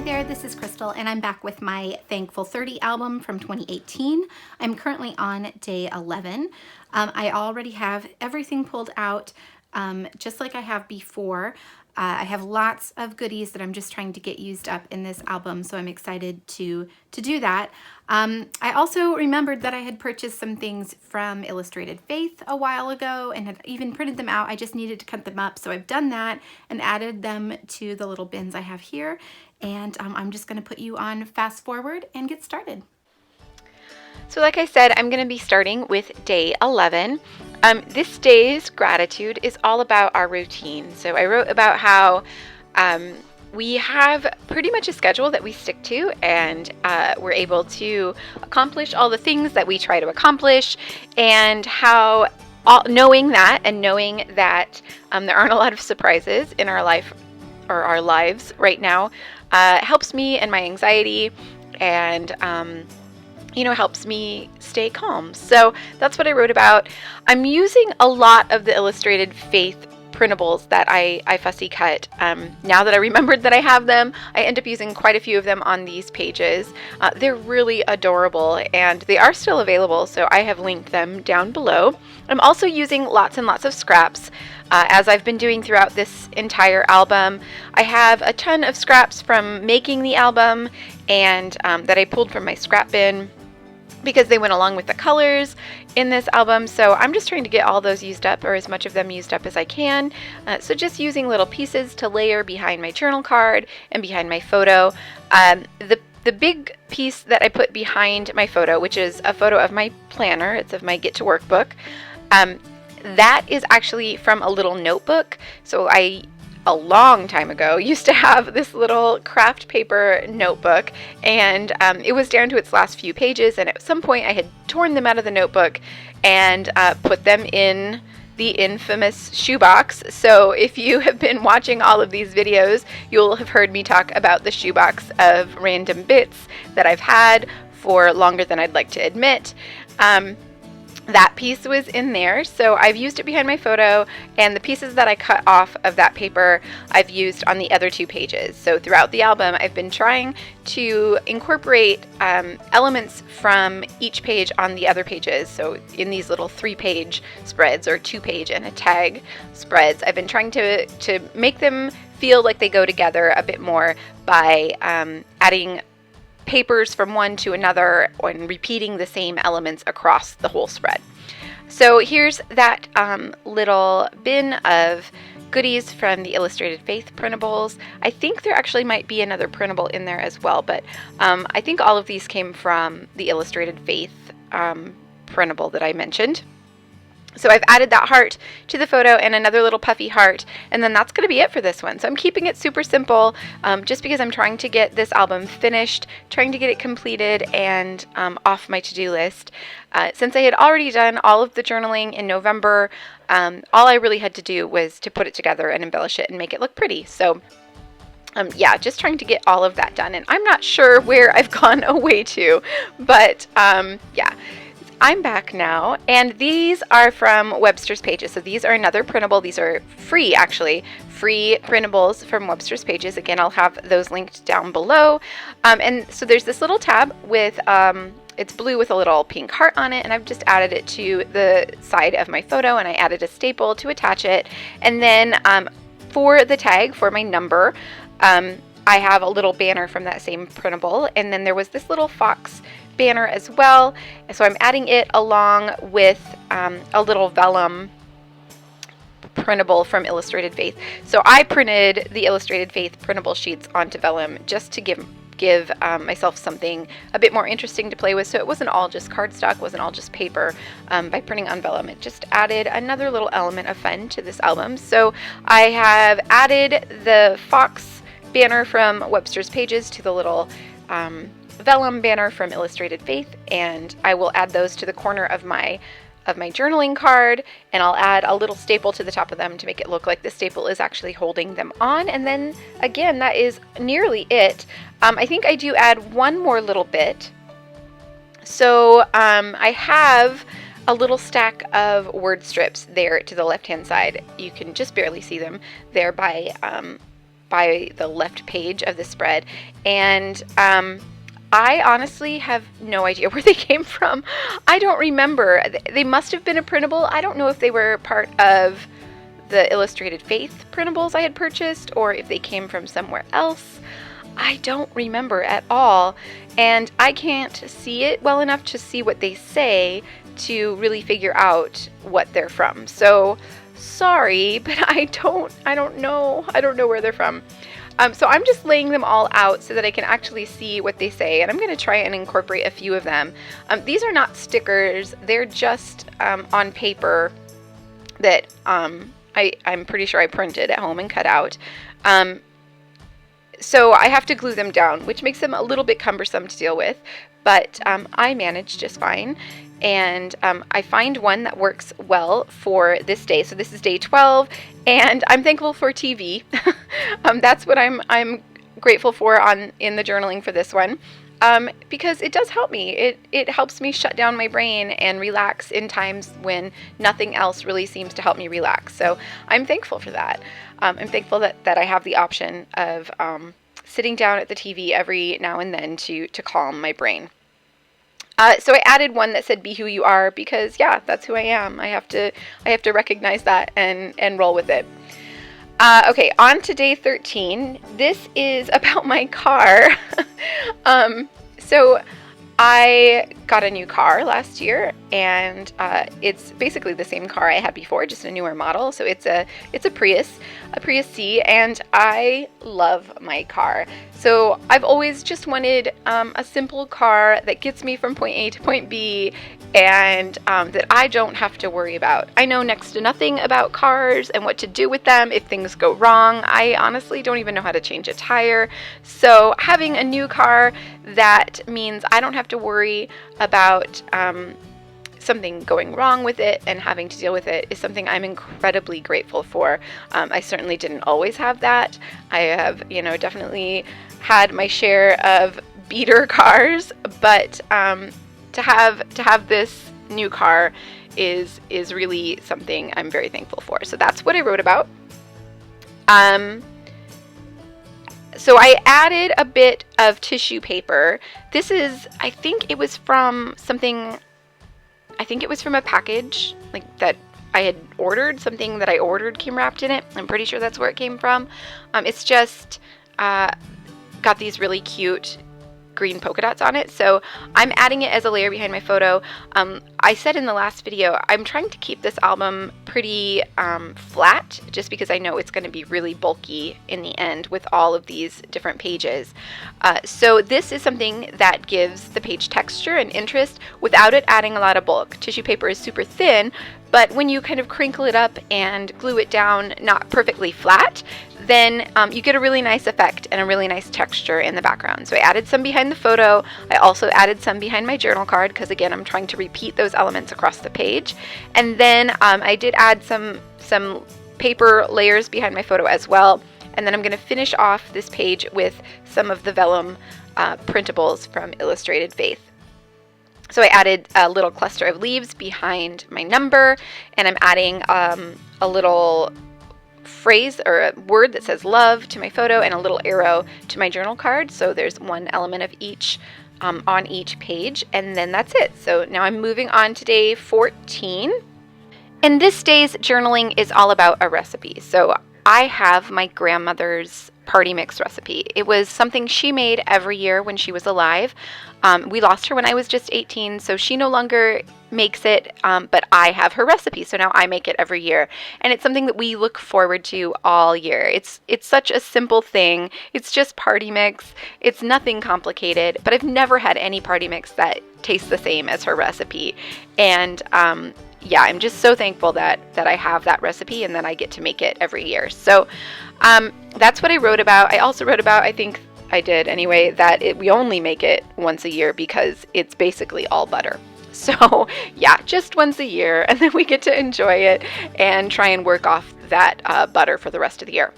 there, this is Crystal and I'm back with my Thankful 30 album from 2018. I'm currently on day 11. I already have everything pulled out just like I have before. I have lots of goodies that I'm just trying to get used up in this album, so I'm excited to do that. I also remembered that I had purchased some things from Illustrated Faith a while ago and had even printed them out. I just needed to cut them up, so I've done that and added them to the little bins I have here. And I'm just going to put you on fast forward and get started. So like I said, I'm going to be starting with day 11. This day's gratitude is all about our routine. So I wrote about how we have pretty much a schedule that we stick to, and we're able to accomplish all the things that we try to accomplish, and how knowing that there aren't a lot of surprises in our life or our lives right now helps me and my anxiety, and helps me stay calm. So that's what I wrote about. I'm using a lot of the Illustrated Faith printables that I fussy cut. Now that I remembered that I have them, I end up using quite a few of them on these pages. They're really adorable and they are still available, so I have linked them down below. I'm also using lots and lots of scraps as I've been doing throughout this entire album. I have a ton of scraps from making the album and that I pulled from my scrap bin because they went along with the colors in this album. So I'm just trying to get all those used up, or as much of them used up as I can. So just using little pieces to layer behind my journal card and behind my photo. The big piece that I put behind my photo, which is a photo of my planner, it's of my Get to Work book, that is actually from a little notebook. So I, a long time ago, used to have this little craft paper notebook, and it was down to its last few pages, and at some point I had torn them out of the notebook and put them in the infamous shoebox. So if you have been watching all of these videos, you'll have heard me talk about the shoebox of random bits that I've had for longer than I'd like to admit. That piece was in there, so I've used it behind my photo, and the pieces that I cut off of that paper I've used on the other two pages. So throughout the album, I've been trying to incorporate elements from each page on the other pages. So in these little 3-page spreads, or 2-page and a tag spreads, I've been trying to make them feel like they go together a bit more by adding papers from one to another and repeating the same elements across the whole spread. So here's that little bin of goodies from the Illustrated Faith printables. I think there actually might be another printable in there as well, but I think all of these came from the Illustrated Faith printable that I mentioned. So I've added that heart to the photo and another little puffy heart, and then that's going to be it for this one. So I'm keeping it super simple just because I'm trying to get this album finished, trying to get it completed and off my to-do list. Since I had already done all of the journaling in November, all I really had to do was to put it together and embellish it and make it look pretty. So yeah, just trying to get all of that done. And I'm not sure where I've gone away to, but yeah. I'm back now, and these are from Webster's Pages. So these are another printable. These are free, actually, free printables from Webster's Pages. Again, I'll have those linked down below. And so there's this little tab with, it's blue with a little pink heart on it, and I've just added it to the side of my photo, and I added a staple to attach it. And then for the tag, for my number, I have a little banner from that same printable, and then there was this little fox banner as well, so I'm adding it along with a little vellum printable from Illustrated Faith. So I printed the Illustrated Faith printable sheets onto vellum just to give myself something a bit more interesting to play with, so it wasn't all just cardstock, wasn't all just paper. By printing on vellum, it just added another little element of fun to this album. So I have added the fox banner from Webster's Pages to the little vellum banner from Illustrated Faith, and I will add those to the corner of my journaling card, and I'll add a little staple to the top of them to make it look like the staple is actually holding them on. And then again, that is nearly it. I think I do add one more little bit. So I have a little stack of word strips there to the left hand side. You can just barely see them there by by the left page of the spread. And I honestly have no idea where they came from. I don't remember. They must have been a printable. I don't know if they were part of the Illustrated Faith printables I had purchased or if they came from somewhere else. I don't remember at all, and I can't see it well enough to see what they say to really figure out what they're from. So sorry, but I don't know where they're from. So I'm just laying them all out so that I can actually see what they say, and I'm going to try and incorporate a few of them. These are not stickers, they're just on paper that I'm pretty sure I printed at home and cut out. So I have to glue them down, which makes them a little bit cumbersome to deal with, but I managed just fine. And I find one that works well for this day. So this is day 12, and I'm thankful for TV. That's what I'm grateful for in the journaling for this one, because it does help me. It helps me shut down my brain and relax in times when nothing else really seems to help me relax. So I'm thankful for that. I'm thankful that I have the option of sitting down at the TV every now and then to calm my brain. So I added one that said "Be who you are" because yeah, that's who I am. I have to recognize that and roll with it. Okay, on to day 13. This is about my car. So I got a new car last year, and it's basically the same car I had before, just a newer model. So it's a Prius C, and I love my car. So I've always just wanted a simple car that gets me from point A to point B, and that I don't have to worry about. I know next to nothing about cars and what to do with them if things go wrong. I honestly don't even know how to change a tire. So having a new car that means I don't have to worry about something going wrong with it and having to deal with it is something I'm incredibly grateful for. I certainly didn't always have that. I have, definitely had my share of beater cars, but to have this new car is really something I'm very thankful for. So that's what I wrote about. So I added a bit of tissue paper. This is, I think it was from a package like that I had ordered. Something that I ordered came wrapped in it. I'm pretty sure that's where it came from. It's just got these really cute green polka dots on it, so I'm adding it as a layer behind my photo. I said in the last video I'm trying to keep this album pretty flat, just because I know it's going to be really bulky in the end with all of these different pages. So this is something that gives the page texture and interest without it adding a lot of bulk. Tissue paper is super thin, but when you kind of crinkle it up and glue it down not perfectly flat, then you get a really nice effect and a really nice texture in the background. So I added some behind the photo. I also added some behind my journal card because, again, I'm trying to repeat those elements across the page. And then I did add some paper layers behind my photo as well. And then I'm going to finish off this page with some of the vellum printables from Illustrated Faith. So I added a little cluster of leaves behind my number, and I'm adding a little phrase or a word that says love to my photo and a little arrow to my journal card. So there's one element of each on each page, and then that's it. So now I'm moving on to day 14. And this day's journaling is all about a recipe. So I have my grandmother's party mix recipe. It was something she made every year when she was alive. We lost her when I was just 18, so she no longer makes it, but I have her recipe, so now I make it every year. And it's something that we look forward to all year. It's such a simple thing. It's just party mix. It's nothing complicated, but I've never had any party mix that tastes the same as her recipe. And yeah, I'm just so thankful that I have that recipe and that I get to make it every year. So that's what I wrote about. I also wrote about, I think I did anyway, that we only make it once a year because it's basically all butter. So yeah, just once a year, and then we get to enjoy it and try and work off that butter for the rest of the year.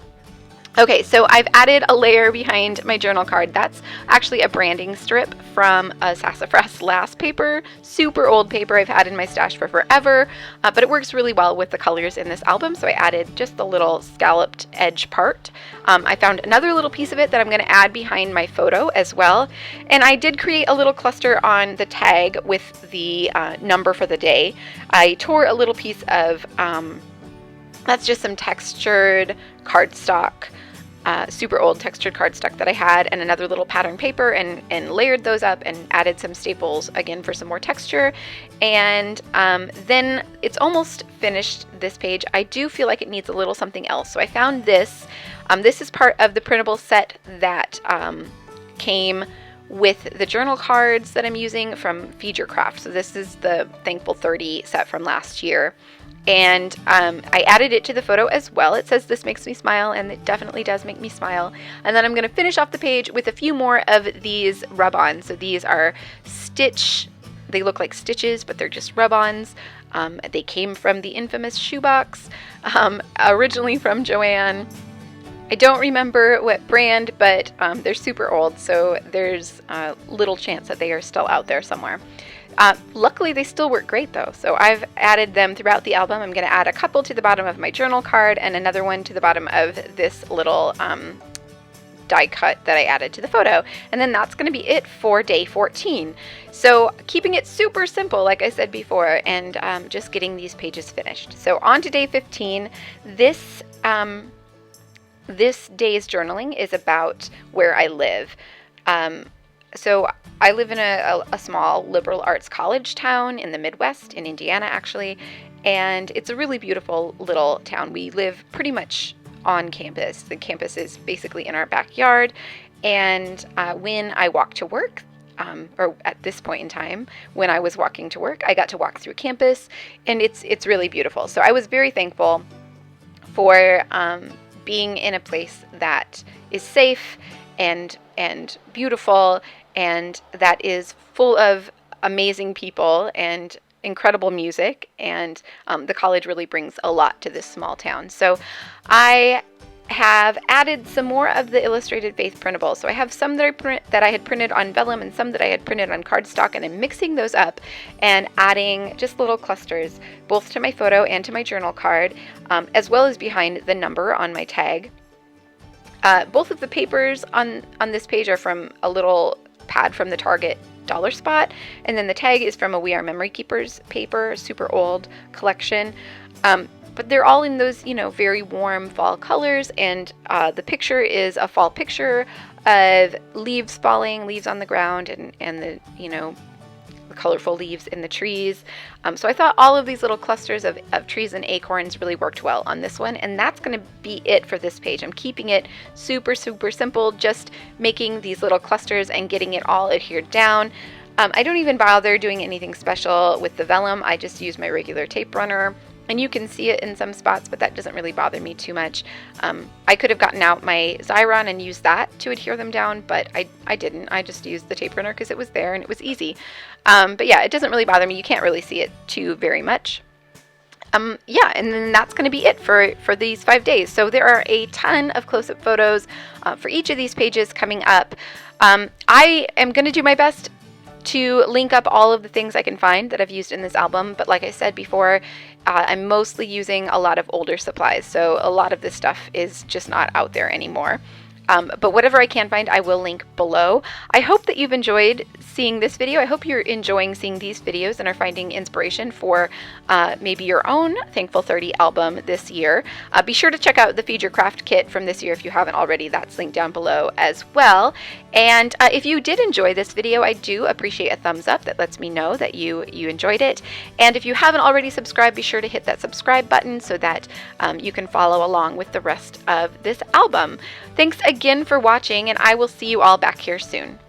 Okay, so I've added a layer behind my journal card. That's actually a branding strip from a Sassafras Last paper, super old paper I've had in my stash for forever, but it works really well with the colors in this album, so I added just the little scalloped edge part. I found another little piece of it that I'm going to add behind my photo as well, and I did create a little cluster on the tag with the number for the day. I tore a little piece of, that's just some textured cardstock, super old textured cardstock that I had, and another little pattern paper, and layered those up and added some staples again for some more texture. And then it's almost finished, this page. I do feel like it needs a little something else, so I found this. This is part of the printable set that came with the journal cards that I'm using from Feed Your Craft. So this is the Thankful 30 set from last year. And I added it to the photo as well. It says this makes me smile, and it definitely does make me smile. And then I'm going to finish off the page with a few more of these rub-ons. So these are stitch, they look like stitches, but they're just rub-ons. They came from the infamous shoebox, originally from Joann. I don't remember what brand, but they're super old, so there's little chance that they are still out there somewhere. Luckily, they still work great though, so I've added them throughout the album. I'm going to add a couple to the bottom of my journal card and another one to the bottom of this little die cut that I added to the photo. And then that's going to be it for day 14. So keeping it super simple, like I said before, and just getting these pages finished. So on to day 15. This day's journaling is about where I live. So I live in a small liberal arts college town in the Midwest, in Indiana actually, and it's a really beautiful little town. We live pretty much on campus. The campus is basically in our backyard, and when I walk to work, or at this point in time, when I was walking to work, I got to walk through campus, and it's really beautiful. So I was very thankful for being in a place that is safe and beautiful, and that is full of amazing people and incredible music, and the college really brings a lot to this small town. So I have added some more of the Illustrated Faith printables. So I have some that I had printed on vellum and some that I had printed on cardstock, and I'm mixing those up and adding just little clusters both to my photo and to my journal card, as well as behind the number on my tag. Both of the papers on this page are from a little pad from the Target dollar spot, and then the tag is from a We Are Memory Keepers paper, super old collection. But they're all in those, very warm fall colors, and the picture is a fall picture of leaves falling, leaves on the ground, and the, the colorful leaves in the trees. So I thought all of these little clusters of trees and acorns really worked well on this one, and that's going to be it for this page. I'm keeping it super, super simple, just making these little clusters and getting it all adhered down. I don't even bother doing anything special with the vellum. I just use my regular tape runner. And you can see it in some spots, but that doesn't really bother me too much. I could have gotten out my Xyron and used that to adhere them down, but I didn't. I just used the tape runner because it was there and it was easy. But yeah, it doesn't really bother me. You can't really see it too very much. Yeah, and then that's going to be it for these 5 days. So there are a ton of close-up photos for each of these pages coming up. I am going to do my best to link up all of the things I can find that I've used in this album, but like I said before, I'm mostly using a lot of older supplies, so a lot of this stuff is just not out there anymore. But whatever I can find, I will link below. I hope that you've enjoyed seeing this video. I hope you're enjoying seeing these videos and are finding inspiration for maybe your own Thankful 30 album this year. Be sure to check out the Feed Your Craft kit from this year if you haven't already. That's linked down below as well. And if you did enjoy this video, I do appreciate a thumbs up. That lets me know that you enjoyed it. And if you haven't already subscribed, be sure to hit that subscribe button so that you can follow along with the rest of this album. Thanks again for watching, and I will see you all back here soon.